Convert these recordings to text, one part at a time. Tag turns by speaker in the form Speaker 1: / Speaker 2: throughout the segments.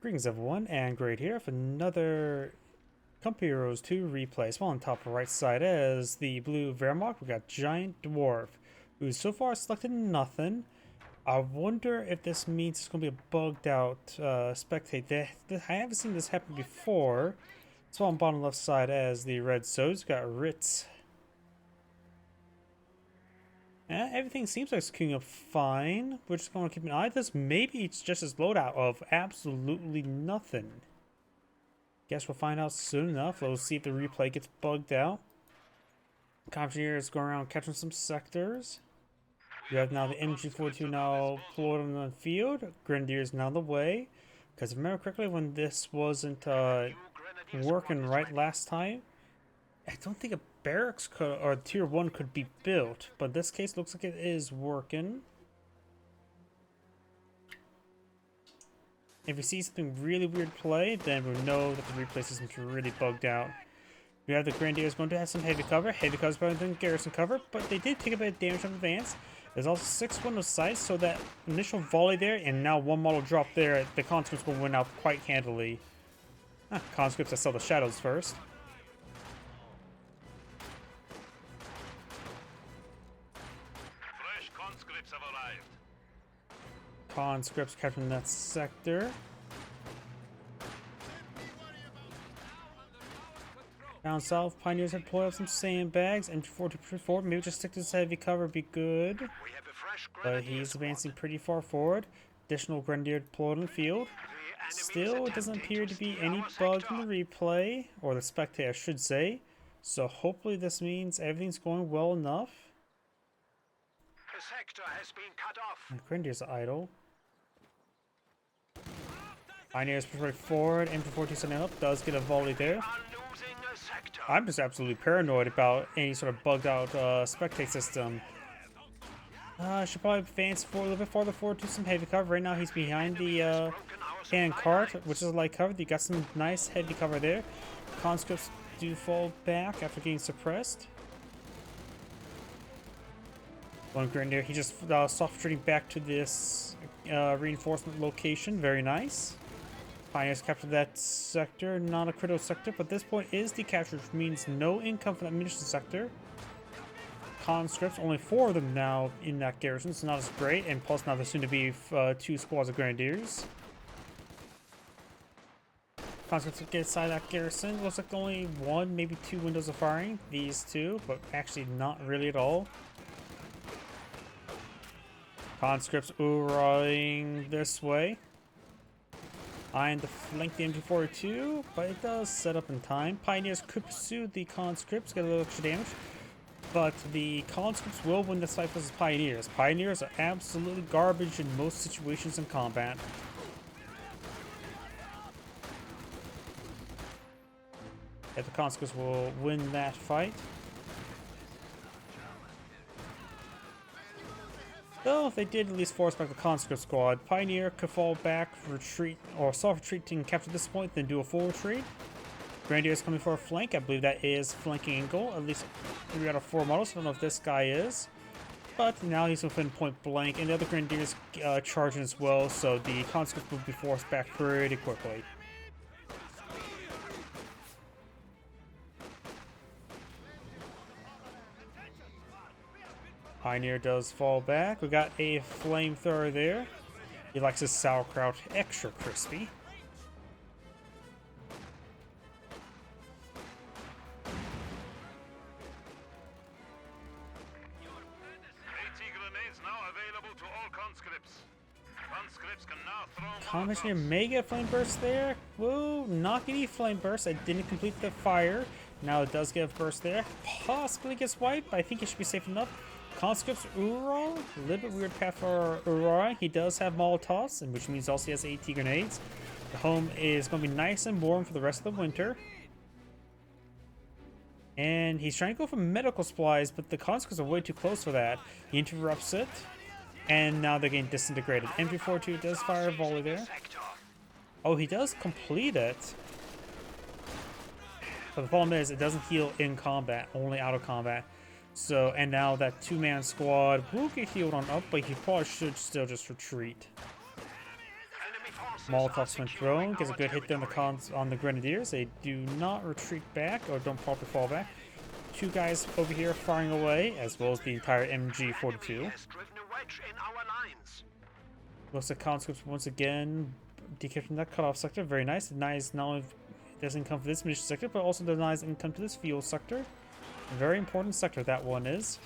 Speaker 1: Greetings everyone, and Great here for another Company Heroes 2 replay. So on top right side as the blue Wehrmacht, we got GiantDwarf, who's so far selected nothing. I wonder if this means it's going to be a bugged out spectate. I haven't seen this happen before. So on bottom left side as the red Sods, got Rittiss. Everything seems like it's queuing up fine. We're just going to keep an eye on this. Maybe it's just his loadout of absolutely nothing. Guess we'll find out soon enough. We'll see if the replay gets bugged out. Company is going around catching some sectors. You have now the MG42 now deployed on the field. Grenadier is now on the way. Because if I remember correctly, when this wasn't working right last time, I don't think a barracks could, or tier 1 could be built, but in this case looks like it is working. If we see something really weird play, then we'll know that the replay system's really bugged out. We have the Grenadiers going to have some heavy cover. Heavy cover is better than garrison cover, but they did take a bit of damage on advance. There's also 6 window sights, so that initial volley there, and now 1 model drop there, the conscripts will win out quite handily. Conscripts, I saw the shadows first.
Speaker 2: Conscripts have arrived.
Speaker 1: Conscripts capturing that sector. Down south, Pioneers have pulled out some sandbags. MG4 maybe just stick to this heavy cover, be good. But he's advancing pretty far forward. Additional Grenadier deployed on the field. Still, it doesn't appear to be any bug in the replay, or the spectator, I should say. So hopefully this means everything's going well enough.
Speaker 2: The sector has been cut off.
Speaker 1: And Grenadier's idle. Pioneers push right forward. MG42 setting up. Does get a volley there. I'm just absolutely paranoid about any sort of bugged out spectate system. Should probably advance forward a little bit farther forward to some heavy cover. Right now he's behind the hand cart, which is a light cover. You got some nice heavy cover there. Conscripts do fall back after getting suppressed. One Grenadier, he just soft retreating back to this reinforcement location. Very nice. Pioneers captured that sector, not a critical sector, but this point is decaptured, which means no income for that munition sector. Conscripts, only 4 of them now in that garrison, so not as great, and plus now there's soon to be 2 squads of Grenadiers. Conscripts get inside that garrison. Looks like only 1, maybe 2 windows of firing. These 2, but actually not really at all. Conscripts oorahing this way. Eyeing to flank the MG42, but it does set up in time. Pioneers could pursue the conscripts, get a little extra damage, but the conscripts will win this fight versus Pioneers. Pioneers are absolutely garbage in most situations in combat. And the conscripts will win that fight. Though they did at least force back the conscript squad, Pioneer could fall back, retreat, or soft retreat and capture this point, then do a full retreat. Grenadier is coming for a flank. I believe that is flanking angle. At least 3 out of 4 models. I don't know if this guy is. But now he's within point blank, and the other Grenadiers charging as well, so the conscripts will be forced back pretty quickly. Pioneer does fall back. We got a flamethrower there. He likes his sauerkraut extra crispy.
Speaker 2: Grenades now available to all conscripts. Conscripts can now throw.
Speaker 1: Commissioner may get a flame burst there. Whoa, not getting a flame burst. I didn't complete the fire. Now it does get a burst there. Possibly gets wiped, but I think it should be safe enough. Conscripts Oorah, a little bit weird path for Oorah. He does have Molotovs, which means also he has AT grenades. The home is going to be nice and warm for the rest of the winter. And he's trying to go for medical supplies, but the conscripts are way too close for that. He interrupts it, and now they're getting disintegrated. MG42 does fire a volley there. Oh, he does complete it. But the problem is, it doesn't heal in combat, only out of combat. So, and now that 2-man squad will get healed on up, but he probably should still just retreat.
Speaker 2: Enemy forces
Speaker 1: Molotov's been thrown, gets a good hit there on the Grenadiers. They do not retreat back or don't properly fall back. Two guys over here firing away, as well as the entire MG42. Looks like conscripts once again decrypting that cutoff sector. Very nice. Denies not only does income for this mission sector, but also denies income to this fuel sector. A very important sector that one is.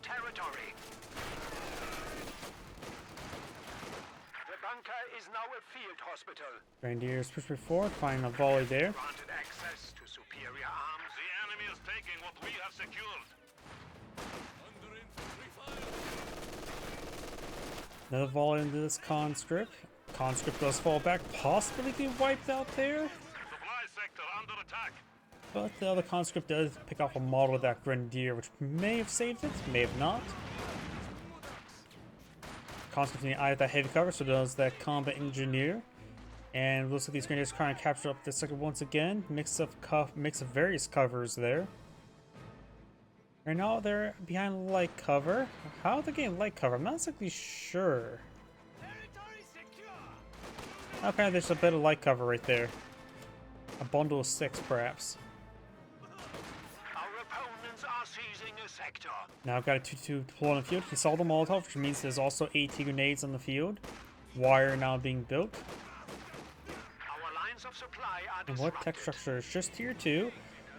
Speaker 2: Territory. The bunker is now a field hospital.
Speaker 1: Grenadiers push forward, finding a volley there.
Speaker 2: Granted access to superior arms. The enemy is taking what we have secured.
Speaker 1: Another volley into this conscript. Conscript does fall back, possibly be wiped out there.
Speaker 2: Supply sector under attack.
Speaker 1: But the other conscript does pick off a model of that Grenadier, which may have saved it, may have not. Conscript in the eye of that heavy cover, so does that combat engineer. And looks like these Grenadiers trying to capture up this sector once again. Mix of various covers there. Right now they're behind light cover. How are they getting light cover? I'm not exactly sure. Okay, there's a bit of light cover right there. A bundle of 6, perhaps. Now I've got a 2-2 deployed on the field. He saw the Molotov, which means there's also AT grenades on the field. Wire now being built. And what tech structure is just tier 2?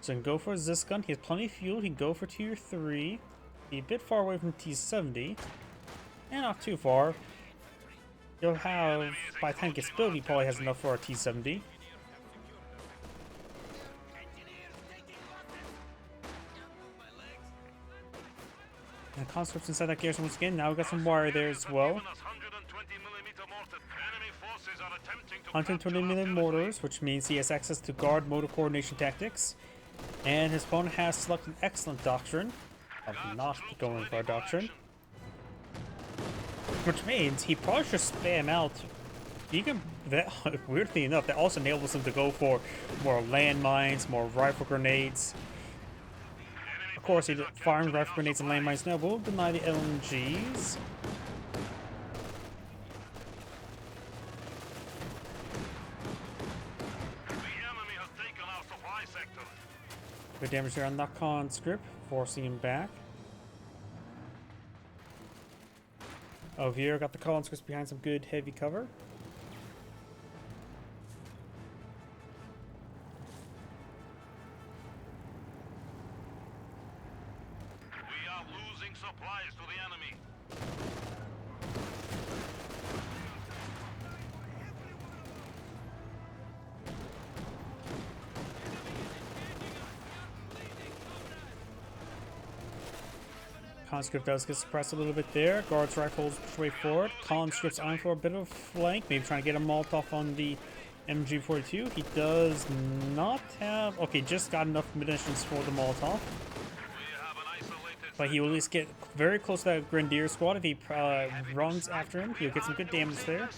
Speaker 1: So he can go for a Zis gun. He has plenty of fuel. He can go for tier 3. Be a bit far away from T70. And not too far. He'll have, by the time it gets built, he probably has enough for a T70. And the conscripts inside that garrison once again. Now we've got some wire there as well. 120mm mortars, which means he has access to guard motor coordination tactics. And his opponent has selected an excellent doctrine of not going for a doctrine. Which means he probably should spam out. He can, weirdly enough, that also enables him to go for more landmines, more rifle grenades. Of course, he's firing rifle grenades and landmines now will deny the LMGs. Good damage there on that conscript, forcing him back. Over here, got the conscripts behind some good heavy cover.
Speaker 2: We are losing supplies to the enemy.
Speaker 1: Conscript does get suppressed a little bit there. Guards rifles push way forward. Conscript's eyeing for a bit of flank, maybe trying to get a Molotov on the MG42. He does not have... Okay, just got enough munitions for the Molotov. But he will at least get very close to that Grenadier squad. If he runs after him, he'll get some good damage there.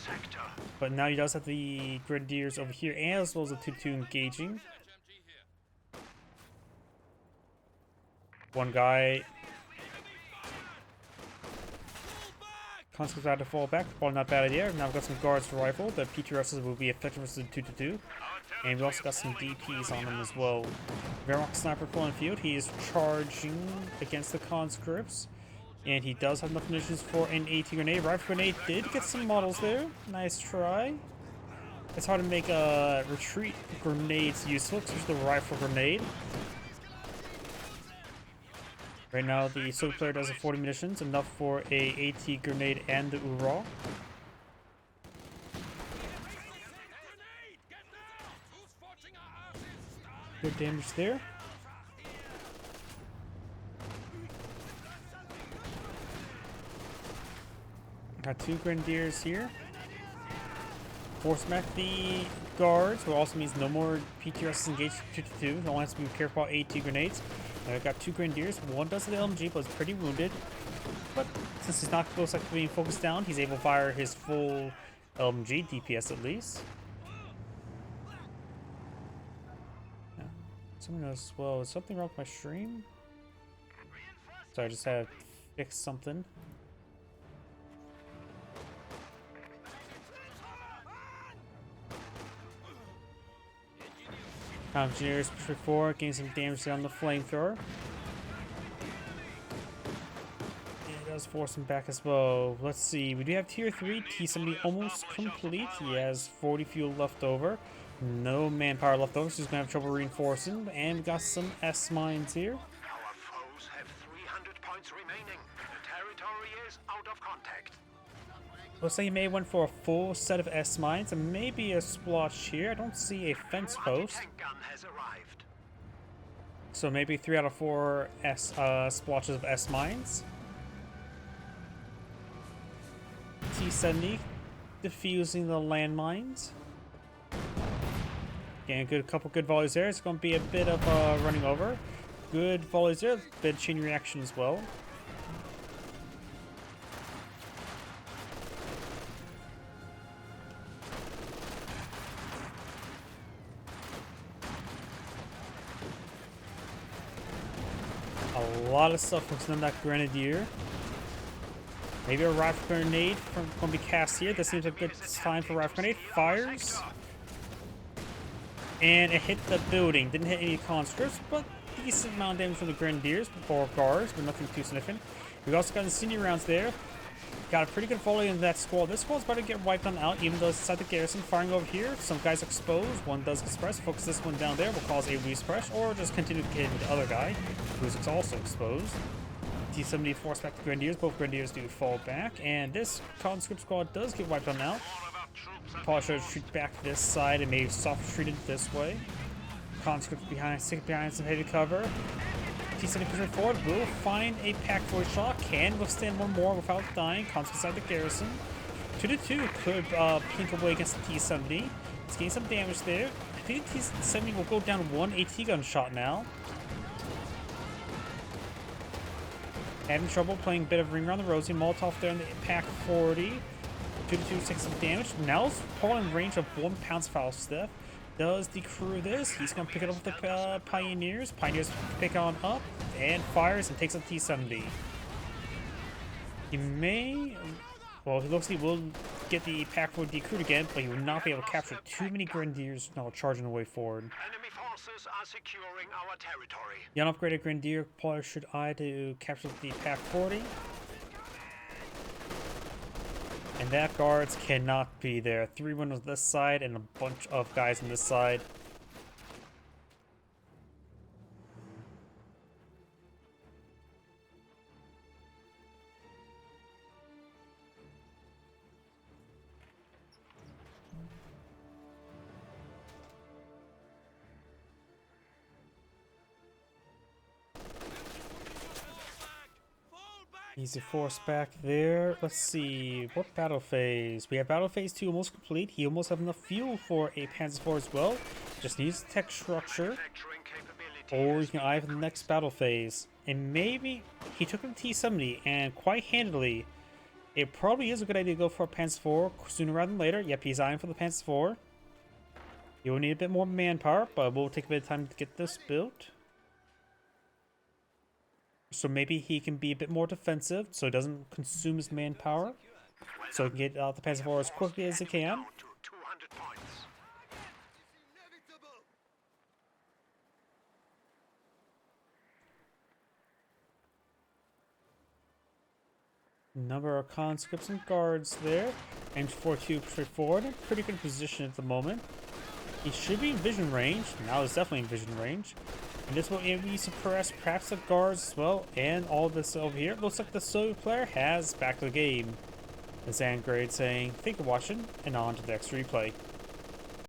Speaker 1: But now he does have the Grenadiers over here, as well as the 2-2 engaging. One guy... Conscripts had to fall back, probably not a bad idea. Now we've got some guards for rifle. The PTRSs will be effective versus the 2-2. And we also got some DPs on them as well. Wehrmacht sniper full in field. He is charging against the conscripts. And he does have enough munitions for an AT grenade. Rifle grenade did get some models there. Nice try. It's hard to make retreat grenades useful, especially the rifle grenade. Right now, the Soviet player does have 40 munitions, enough for a AT grenade and the URA. Good damage there. Got 2 Grenadiers here. Force back the guards, which also means no more PTRS engaged 2-2. No one has to be careful about AT grenades. I've got 2 Grenadiers. One does the LMG, but is pretty wounded. but since he's not close like being focused down, he's able to fire his full LMG DPS at least. Yeah. Someone else, well, is something wrong with my stream? So I just had to fix something. Engineers push forward, gain some damage on the flamethrower. It does force him back as well. Let's see, we do have tier 3, T70 almost complete. He has 40 fuel left over. No manpower left over, so he's gonna have trouble reinforcing. And we got some S mines here.
Speaker 2: Our foes have 300 points remaining. The territory is out of contact.
Speaker 1: Looks like he may have went for a full set of S mines and maybe a splotch here. I don't see a fence post.
Speaker 2: Tank gun has arrived.
Speaker 1: So maybe 3 out of 4 splotches of S mines. T70 defusing the landmines. Getting a couple good volleys there. It's going to be a bit of running over. Good volleys there. Bit of chain reaction as well. A lot of stuff from that grenadier. Maybe a rifle grenade going to be cast here. This seems like a good time for rifle grenade. Fires. And it hit the building. Didn't hit any conscripts, but decent amount of damage from the grenadiers or guards, but nothing too significant. We also got the senior rounds there. Got a pretty good volley in that squad. This squad's about to get wiped on out, even though it's inside the garrison. Firing over here. Some guys exposed. One does get suppressed. Focus this one down there will cause a resuppress, or just continue to hit the other guy, who's also exposed. T-70 force back the grenadiers. Both grenadiers do fall back, and this conscript squad does get wiped on out. Probably should shoot back this side and maybe soft retreat it this way. Conscript behind, stick behind some heavy cover. T-70 pushing forward, will find a pack for a shot, can withstand one more without dying. Conscript inside the garrison. 2-2 could plink away against the T-70. It's getting some damage there. I think the T-70 will go down one AT gun shot now. Having trouble playing a bit of ring around the rosy. Molotov there in the pack 40. 2-2 takes some damage. Now it's pulling in range of 1 pound foul stiff. Does decrew this. He's going to pick it up with the Pioneers. Pioneers pick on up and fires and takes up T-70. He may... Well, he looks like he will get the pack for decrewed again, but he will not be able to capture too many Grenadiers now charging the way forward.
Speaker 2: Enemy forces are securing our territory.
Speaker 1: The unupgraded Grenadier probably should eye to capture the pack 40. And that guards cannot be there. 3-1 on this side and a bunch of guys on this side. Easy force back there. Let's see, what battle phase? We have battle phase 2 almost complete. He almost have enough fuel for a Panzer IV as well. Just needs tech structure. Or you can eye for the next battle phase. And maybe he took him T-70 and quite handily. It probably is a good idea to go for a Panzer IV sooner rather than later. Yep, he's eyeing for the Panzer IV. He will need a bit more manpower, but we'll take a bit of time to get this built. So maybe he can be a bit more defensive so it doesn't consume his manpower. So he can get out the Panzer IV as quickly as he can. Number of conscripts and guards there. M42 straightforward. In pretty good position at the moment. He should be in vision range. Now he's definitely in vision range. And this will maybe suppress perhaps the guards as well, and all this over here. Looks like the Soviet player has back to the game. The Zangrade saying, thank you for watching, and on to the next replay.